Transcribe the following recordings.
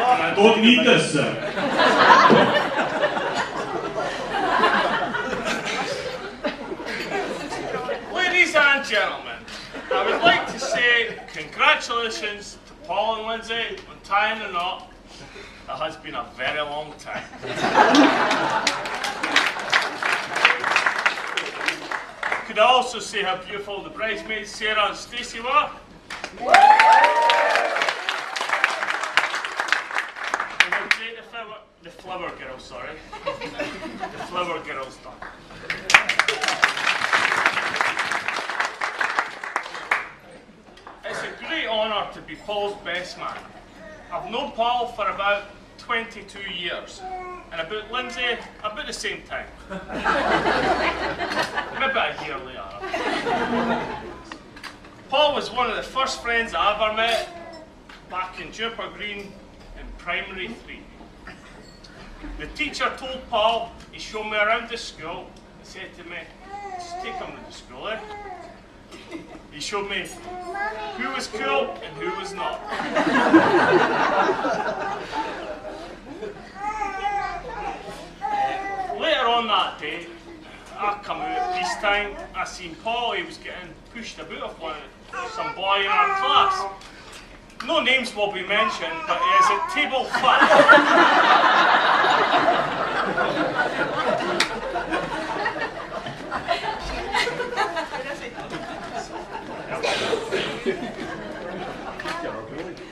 and I don't need this, sir. Ladies and gentlemen, I would like to say congratulations to Paul and Lynsey on tying the knot. It has been a very long time. Could I also say how beautiful the bridesmaids Sarah and Stacey were? And how great the flower girls, sorry. The flower girls done. It's a great honour to be Paul's best man. I've known Paul for about 22 years, and about Lynsey about the same time. Maybe a year later. Paul was one of the first friends I ever met back in Juniper Green in primary 3. The teacher told Paul, he showed me around the school and said to me, just take him to the school, eh? He showed me who was cool and who was not. Later on that day, I come out at peacetime, I seen Paul, he was getting pushed about of some boy in our class. No names will be mentioned, but he is at table 5.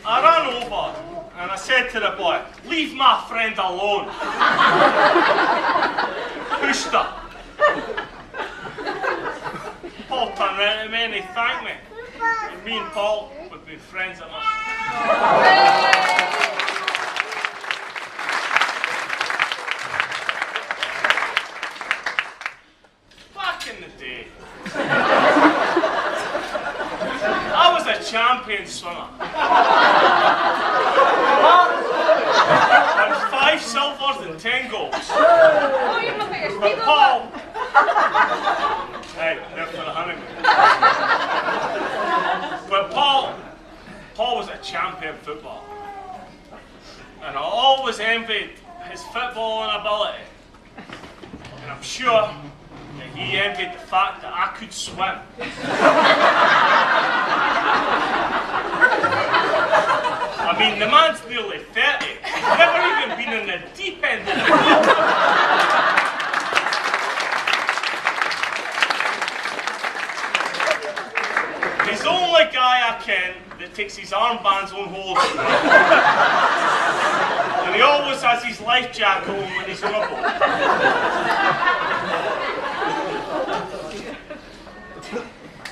I ran over and I said to the boy, leave my friend alone. Pushed her. Paul turned around to me and he thanked me. And me and Paul would be friends at last. Back in the day, I was a champion swimmer. And 5 silvers and 10 golds. Oh, you're not your But Paul, hey, they're for the honeymoon. But Paul was a champion footballer. And I always envied his footballing ability. And I'm sure that he envied the fact that I could swim. I mean, the man's nearly 30. He's never even been in the deep end of the pool. He's the only guy I ken that takes his armbands on holiday. And he always has his life jacket on when he's on a boat.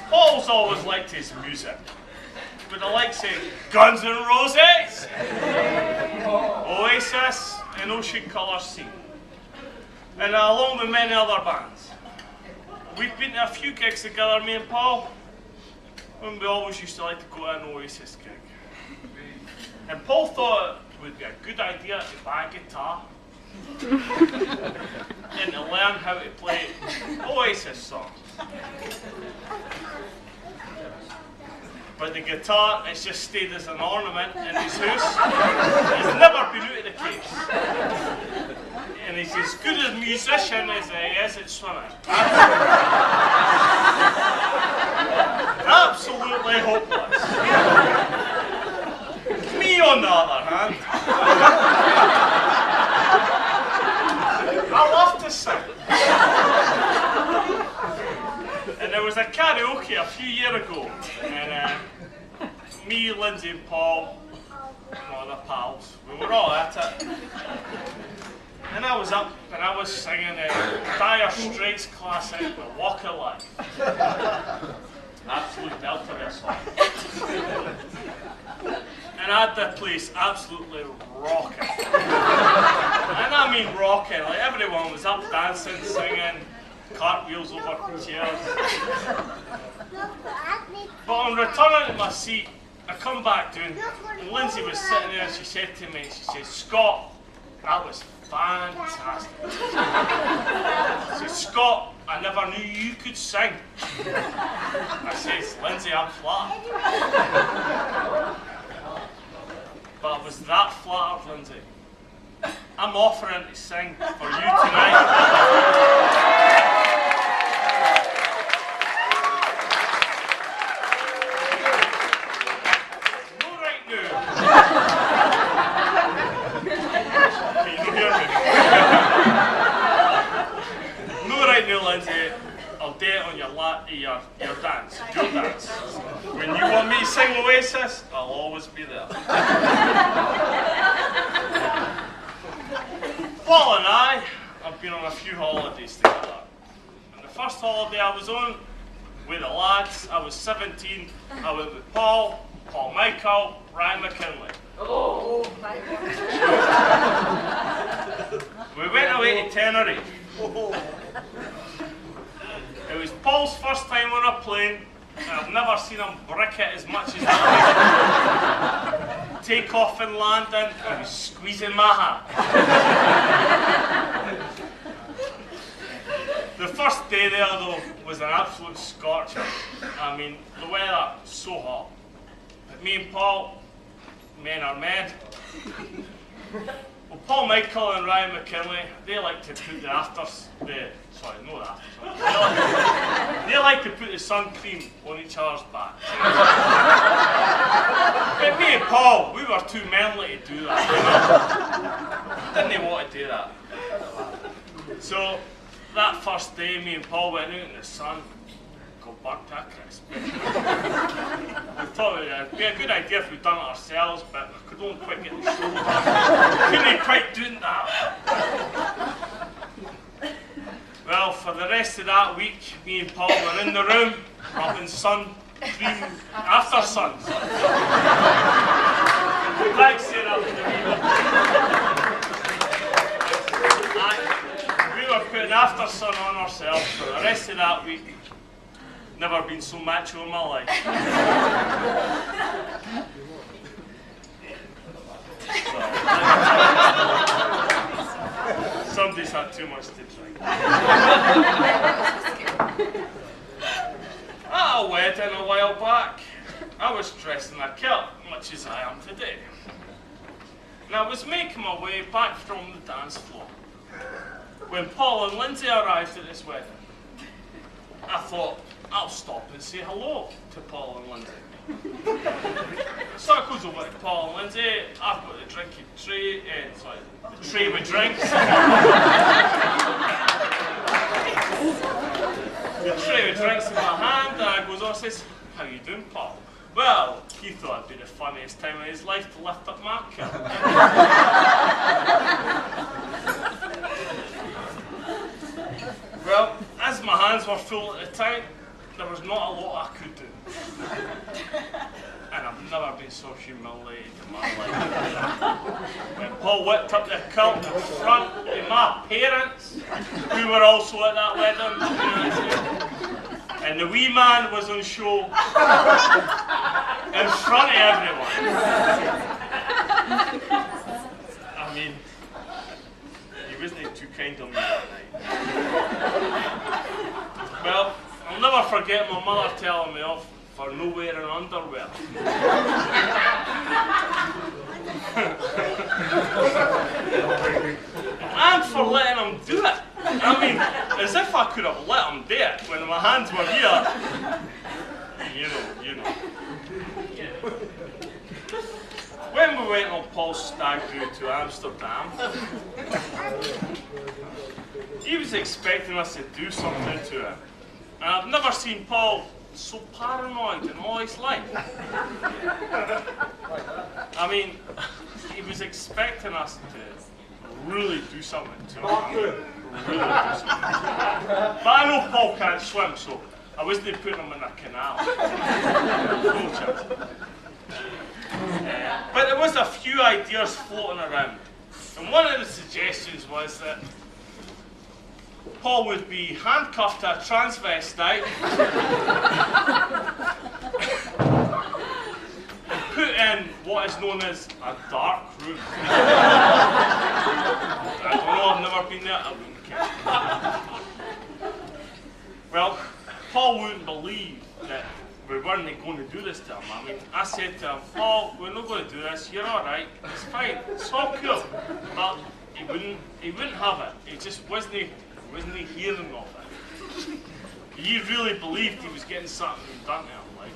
Paul's always liked his music. With the likes of Guns N' Roses, Oasis, and Ocean Colour Scene. And along with many other bands. We've been to a few gigs together, me and Paul, and we always used to like to go to an Oasis gig. And Paul thought it would be a good idea to buy a guitar and to learn how to play Oasis songs. But the guitar has just stayed as an ornament in his house. He's never been out of the case. And he's as good a musician as he is at swimming. Absolutely hopeless. Me, on the other hand, I love to sing. And there was a karaoke a few years ago, and me, Lynsey and Paul, and all the pals, we were all at it. And I was up and I was singing Dire Straits classic, The Walk of Life. Absolute belter of a song. And I had the place absolutely rocking. And I mean rocking, like everyone was up dancing, singing, cartwheels over chairs. But on returning to my seat, I come back down, and Lynsey was sitting there and she said to me, she said, Scott, that was fantastic. She said, Scott, I never knew you could sing. I says, Lynsey, I'm flat. but I was that flattered, Lynsey. I'm offering to sing for you tonight. No, right now. Can you not hear me? No, right now, Lynsey. I'll do it on your dance, your dance. When you want me to sing Oasis, I'll always be there. Paul and I have been on a few holidays together. And the first holiday I was on with the lads, I was 17, I went with Paul Michael, Ryan McKinley. Oh, my God. We went away to Tenerife. It was Paul's first time on a plane, and I've never seen him brick it as much as that. Take off and landing, he was squeezing my hand. The first day there, though, was an absolute scorcher. I mean, the weather was so hot. But me and Paul, men are men. Well, Paul Michael and Ryan McKinley, they like to put the afters, they like to put the sun cream on each other's back. But me and Paul, we were too manly to do that, you know? Didn't want to do that. So, that first day, me and Paul went out in the sun, got burnt to a crisp. We thought it would be a good idea if we'd done it ourselves, but we could only quite get the show done. Couldn't quite do that. Well, for the rest of that week, me and Paul were in the room, rubbing sun cream after suns. Thanks, Sarah, for the we were putting after sun on ourselves for the rest of that week. Never been so macho in my life. Somebody's had too much to drink. At a wedding a while back, I was dressed in a kilt, much as I am today. And I was making my way back from the dance floor when Paul and Lynsey arrived at this wedding. I thought, I'll stop and say hello to Paul and Lynsey. So I goes over to Paul and Lynsey. I've got the drinking tray, the tray with drinks. The tray with drinks in my hand, and I goes on and says, "How you doing, Paul?" Well, he thought it'd be the funniest time of his life to lift up my kilt. Well, as my hands were full at the time, there was not a lot I could do. And I've never been so humiliated in my life. When Paul whipped up the kilt in front of my parents, who were also at that wedding, and the wee man was on show in front of everyone. I mean, he wasn't too kind on me that night. Well, I'll never forget my mother telling me off for no wearing underwear. And for letting him do it. I mean, as if I could have let him do it when my hands were here. You know. When we went on Paul's stag do to Amsterdam, he was expecting us to do something to it. And I've never seen Paul so paranoid in all his life. I mean, he was expecting us to really do something to him. Really do something. But I know Paul can't swim, so I wasn't putting him in a canal. No chance. But there was a few ideas floating around. And one of the suggestions was that Paul would be handcuffed to a transvestite and put in what is known as a dark room. I don't know, I've never been there, I wouldn't care. Well, Paul wouldn't believe that we weren't going to do this to him. I mean, I said to him, Paul, we're not going to do this. You're all right. It's fine. It's all cool. But he wouldn't have it. He just wasn't hearing of it. He really believed he was getting something done to him, like.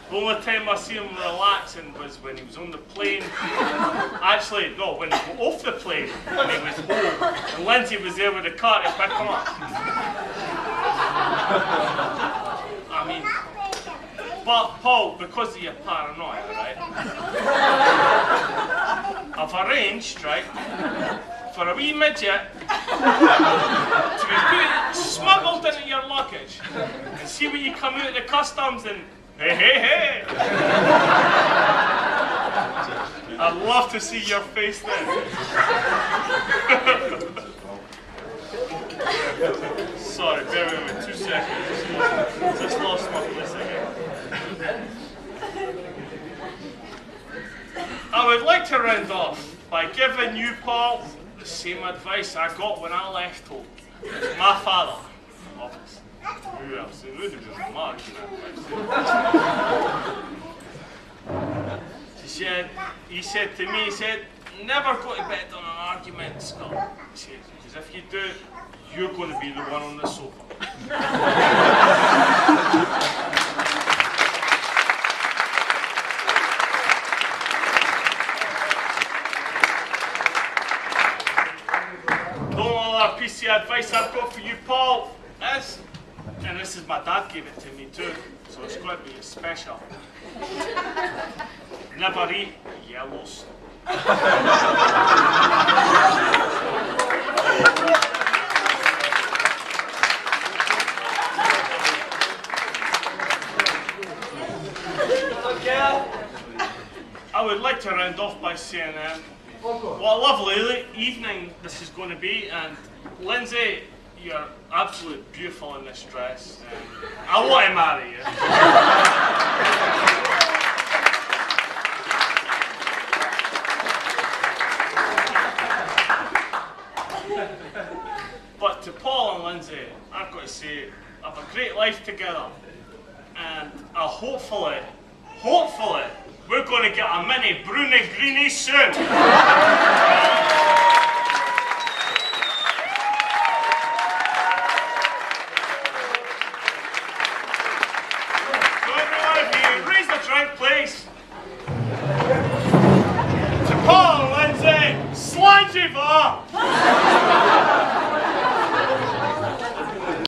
The only time I see him relaxing was when he was on the plane. Actually, no, when he got off the plane and he was home. And Lynsey was there with the car to pick him up. I mean, but Paul, because of your paranoia, right? I've arranged, right, for a wee midget to be smuggled into your luggage. And see when you come out of the customs and hey, hey, hey! I'd love to see your face then. Sorry, bear with me 2 seconds. Just lost my place again. I would like to round off by giving you, Paul, the same advice I got when I left home. My father, obviously. Who else? It would have been Mark, he said to me, never go to bed on an argument, Scott. He said, because if you do, you're going to be the one on the sofa. The only other piece of advice I've got for you, Paul, is, and this is my dad gave it to me too, so it's got to be special. Never eat yellows. I would like to round off by saying what a lovely evening this is going to be, and Lynsey, you're absolutely beautiful in this dress. I want to marry you. But to Paul and Lynsey, I've got to say, have a great life together. And hopefully, we're going to get a mini Bruni Greenie soon. Please. To Paul Lynsey, Slangy Bar.